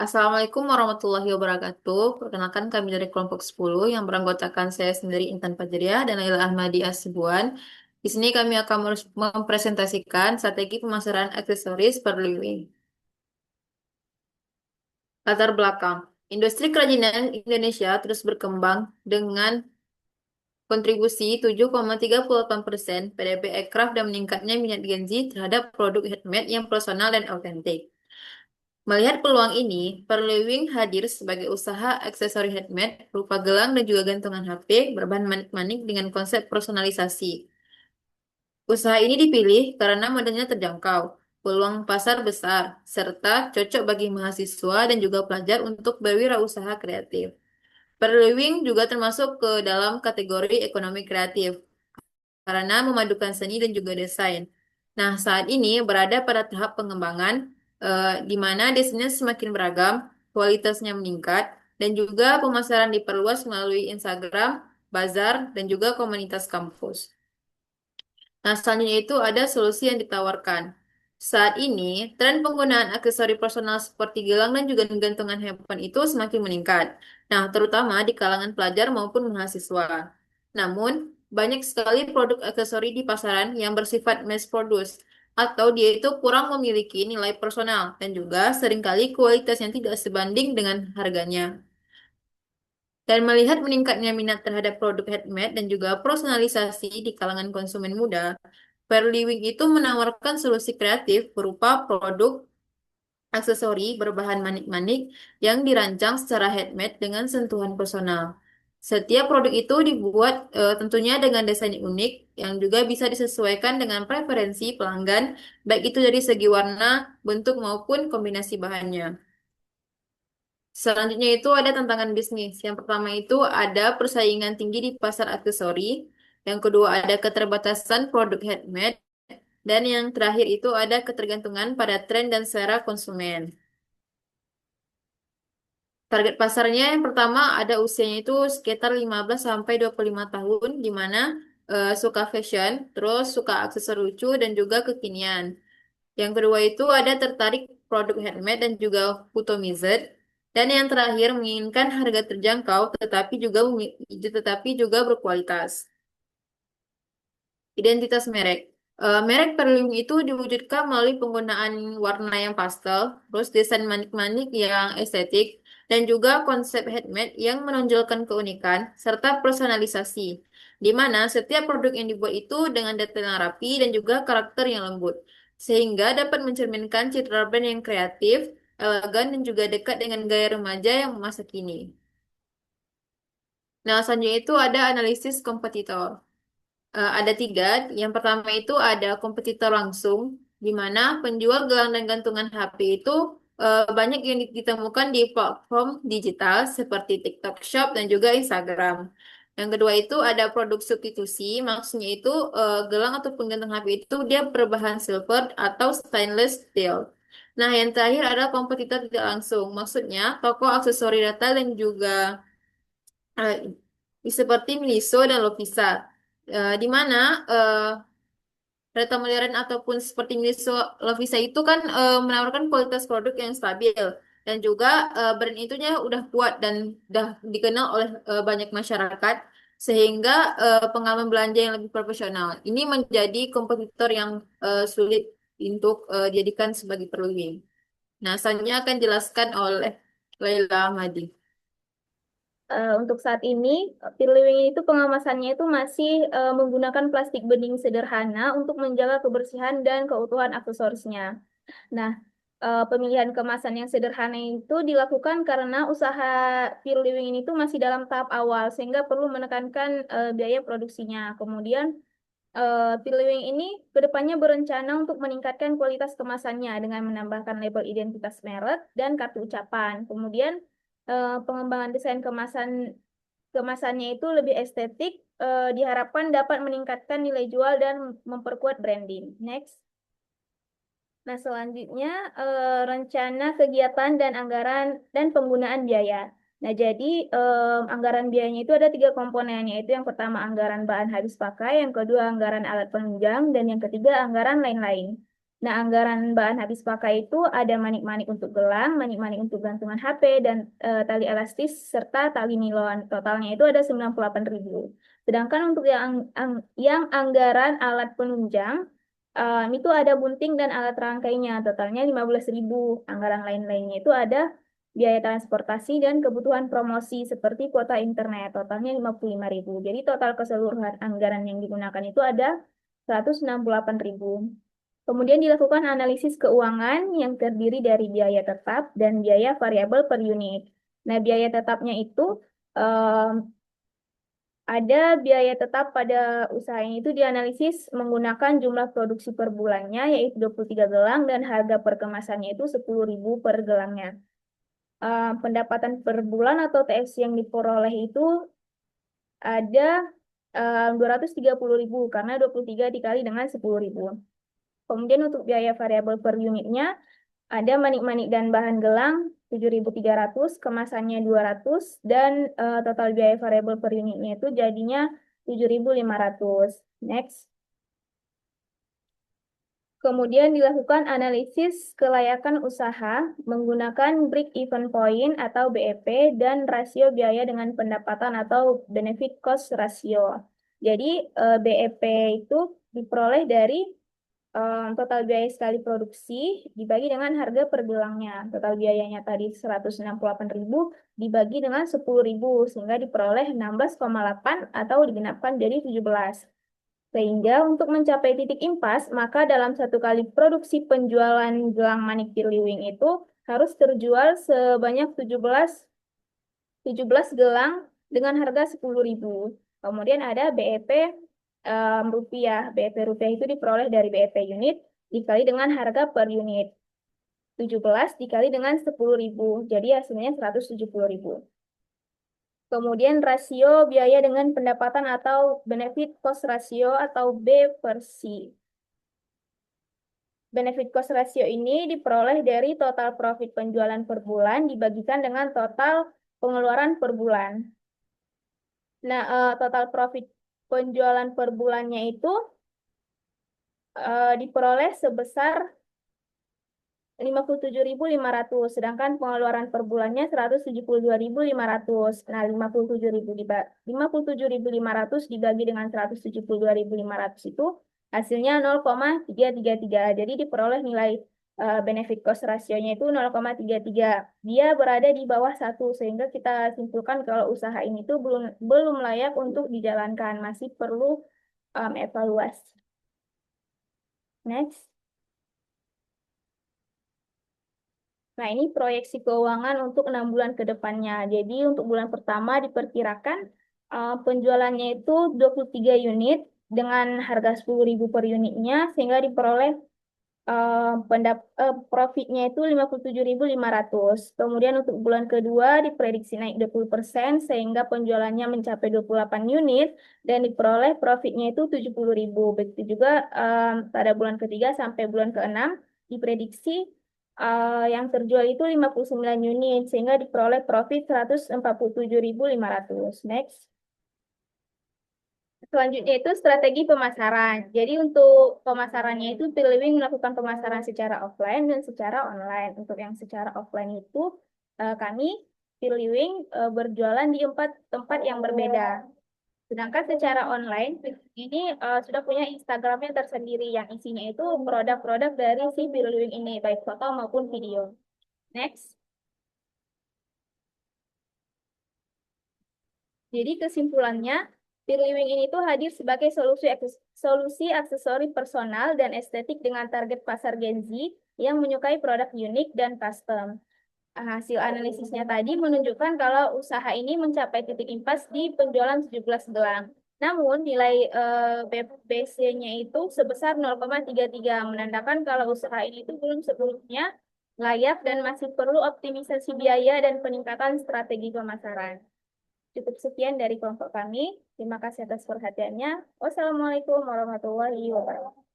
Assalamualaikum warahmatullahi wabarakatuh. Perkenalkan kami dari kelompok 10 yang beranggotakan saya sendiri Intan Fajriah dan Laila Ahmadi Asibuan. Di sini kami akan mempresentasikan strategi pemasaran aksesoris per living. Latar belakang. Industri kerajinan Indonesia terus berkembang dengan kontribusi 7,38% PDB aircraft dan meningkatnya minat Gen Z terhadap produk handmade yang personal dan autentik. Melihat peluang ini, Perlewing hadir sebagai usaha aksesori handmade berupa gelang dan juga gantungan HP berbahan manik-manik dengan konsep personalisasi. Usaha ini dipilih karena modelnya terjangkau, peluang pasar besar, serta cocok bagi mahasiswa dan juga pelajar untuk berwirausaha kreatif. Perlewing juga termasuk ke dalam kategori ekonomi kreatif karena memadukan seni dan juga desain. Nah, saat ini berada pada tahap pengembangan di mana desainnya semakin beragam, kualitasnya meningkat, dan juga pemasaran diperluas melalui Instagram, bazar, dan juga komunitas kampus. Nah, selanjutnya itu ada solusi yang ditawarkan. Saat ini, tren penggunaan aksesori personal seperti gelang dan juga gantungan handphone itu semakin meningkat. Nah, terutama di kalangan pelajar maupun mahasiswa. Namun, banyak sekali produk aksesori di pasaran yang bersifat mass produce atau dia itu kurang memiliki nilai personal dan juga seringkali kualitas yang tidak sebanding dengan harganya. Dan melihat meningkatnya minat terhadap produk handmade dan juga personalisasi di kalangan konsumen muda, Fairly itu menawarkan solusi kreatif berupa produk aksesori berbahan manik-manik yang dirancang secara handmade dengan sentuhan personal. Setiap produk itu dibuat tentunya dengan desain unik yang juga bisa disesuaikan dengan preferensi pelanggan, baik itu dari segi warna, bentuk maupun kombinasi bahannya. Selanjutnya itu ada tantangan bisnis. Yang pertama itu ada persaingan tinggi di pasar aksesori. Yang kedua ada keterbatasan produk handmade. Dan yang terakhir itu ada ketergantungan pada tren dan selera konsumen. Target pasarnya yang pertama ada usianya itu sekitar 15 sampai 25 tahun di mana suka fashion, terus suka aksesoris lucu dan juga kekinian. Yang kedua itu ada tertarik produk handmade dan juga customized. Dan yang terakhir menginginkan harga terjangkau tetapi juga berkualitas. Identitas merek. Merek Perlin itu diwujudkan melalui penggunaan warna yang pastel, terus desain manik-manik yang estetik, dan juga konsep handmade yang menonjolkan keunikan, serta personalisasi, di mana setiap produk yang dibuat itu dengan detail yang rapi dan juga karakter yang lembut, sehingga dapat mencerminkan citra brand yang kreatif, elegan, dan juga dekat dengan gaya remaja yang masa kini. Nah, selanjutnya itu ada analisis kompetitor. Ada tiga. Yang pertama itu ada kompetitor langsung, di mana penjual gelang dan gantungan HP itu banyak yang ditemukan di platform digital seperti TikTok Shop dan juga Instagram. Yang kedua itu ada produk substitusi, maksudnya itu gelang ataupun gantung HP itu dia berbahan silver atau stainless steel. Nah, yang terakhir ada kompetitor tidak langsung, maksudnya toko aksesori data dan juga eh, seperti Miniso dan Lovisa. Di mana Reta modern ataupun seperti Miniso Lovisa itu kan menawarkan kualitas produk yang stabil dan juga brand itunya udah kuat dan udah dikenal oleh banyak masyarakat sehingga pengalaman belanja yang lebih profesional. Ini menjadi kompetitor yang sulit untuk dijadikan sebagai perluing. Nah, selanjutnya akan dijelaskan oleh Laila Ahmadi. Untuk saat ini, Firly itu pengemasannya itu masih menggunakan plastik bening sederhana untuk menjaga kebersihan dan keutuhan aksesorisnya. Nah, pemilihan kemasan yang sederhana itu dilakukan karena usaha Firly ini tuh masih dalam tahap awal, sehingga perlu menekankan biaya produksinya. Kemudian, Firly ini kedepannya berencana untuk meningkatkan kualitas kemasannya dengan menambahkan label identitas merek dan kartu ucapan. Kemudian, pengembangan desain kemasannya itu lebih estetik, diharapkan dapat meningkatkan nilai jual dan memperkuat branding. Next. Nah, selanjutnya rencana kegiatan dan anggaran dan penggunaan biaya. Nah, jadi anggaran biayanya itu ada tiga komponen, yaitu yang pertama anggaran bahan habis pakai, yang kedua anggaran alat penunjang, dan yang ketiga anggaran lain-lain. Nah, anggaran bahan habis pakai itu ada manik-manik untuk gelang, manik-manik untuk gantungan HP, dan tali elastis, serta tali nilon. Totalnya itu ada 98.000. Sedangkan untuk yang anggaran alat penunjang, itu ada bunting dan alat rangkainya, totalnya 15.000. Anggaran lain-lainnya itu ada biaya transportasi dan kebutuhan promosi seperti kuota internet, totalnya 55.000. Jadi total keseluruhan anggaran yang digunakan itu ada 168.000. Kemudian dilakukan analisis keuangan yang terdiri dari biaya tetap dan biaya variabel per unit. Nah, biaya tetapnya itu em, ada biaya tetap pada usaha ini itu dianalisis menggunakan jumlah produksi per bulannya, yaitu 23 gelang, dan harga per kemasannya itu 10.000 per gelangnya. Pendapatan per bulan atau TFC yang diperoleh itu ada 230.000 karena 23 dikali dengan 10.000. Kemudian untuk biaya variabel per unitnya ada manik-manik dan bahan gelang 7.300, kemasannya 200, dan total biaya variabel per unitnya itu jadinya 7.500. Next. Kemudian dilakukan analisis kelayakan usaha menggunakan break-even point atau BEP dan rasio biaya dengan pendapatan atau benefit cost ratio. Jadi BEP itu diperoleh dari total biaya sekali produksi dibagi dengan harga per gelangnya. Total biayanya tadi 168.000 dibagi dengan 10.000 sehingga diperoleh 16,8 atau digenapkan jadi 17. Sehingga untuk mencapai titik impas, maka dalam satu kali produksi penjualan gelang manik Pirliwing itu harus terjual sebanyak 17 gelang dengan harga 10.000. Kemudian ada BEP rupiah. BEP rupiah itu diperoleh dari BEP unit dikali dengan harga per unit. 17 dikali dengan 10.000. Jadi hasilnya 170.000. Kemudian rasio biaya dengan pendapatan atau benefit cost ratio atau B per C. Benefit cost ratio ini diperoleh dari total profit penjualan per bulan dibagikan dengan total pengeluaran per bulan. Nah, total profit penjualan per bulannya itu diperoleh sebesar 57.500, sedangkan pengeluaran per bulannya 172.500. Nah, 57.500 dibagi dengan 172.500 itu hasilnya 0,333. Jadi diperoleh nilai benefit cost rasionya itu 0,33. Dia berada di bawah 1, sehingga kita simpulkan kalau usaha ini tuh belum layak untuk dijalankan, masih perlu evaluasi. Next. Nah, ini proyeksi keuangan untuk 6 bulan ke depannya. Jadi, untuk bulan pertama diperkirakan penjualannya itu 23 unit dengan harga 10.000 per unitnya, sehingga diperoleh profitnya itu 57.500. Kemudian untuk bulan kedua diprediksi naik 20%, sehingga penjualannya mencapai 28 unit, dan diperoleh profitnya itu 70.000. Begitu juga pada bulan ketiga sampai bulan keenam diprediksi yang terjual itu 59 unit, sehingga diperoleh profit 147.500. Next. Selanjutnya itu strategi pemasaran. Jadi untuk pemasarannya itu Pilliwing melakukan pemasaran secara offline dan secara online. Untuk yang secara offline itu kami Pilliwing berjualan di 4 tempat yang berbeda. Sedangkan secara online ini sudah punya Instagramnya tersendiri yang isinya itu produk-produk dari si Pilliwing ini, baik foto maupun video. Next. Jadi kesimpulannya, Firlywing ini tuh hadir sebagai solusi aksesori personal dan estetik dengan target pasar Gen Z yang menyukai produk unik dan custom. Hasil analisisnya tadi menunjukkan kalau usaha ini mencapai titik impas di penjualan 17 gelang. Namun nilai BC-nya itu sebesar 0,33, menandakan kalau usaha ini itu belum sebelumnya layak dan masih perlu optimisasi biaya dan peningkatan strategi pemasaran. Cukup sekian dari kelompok kami. Terima kasih atas perhatiannya. Wassalamualaikum warahmatullahi wabarakatuh.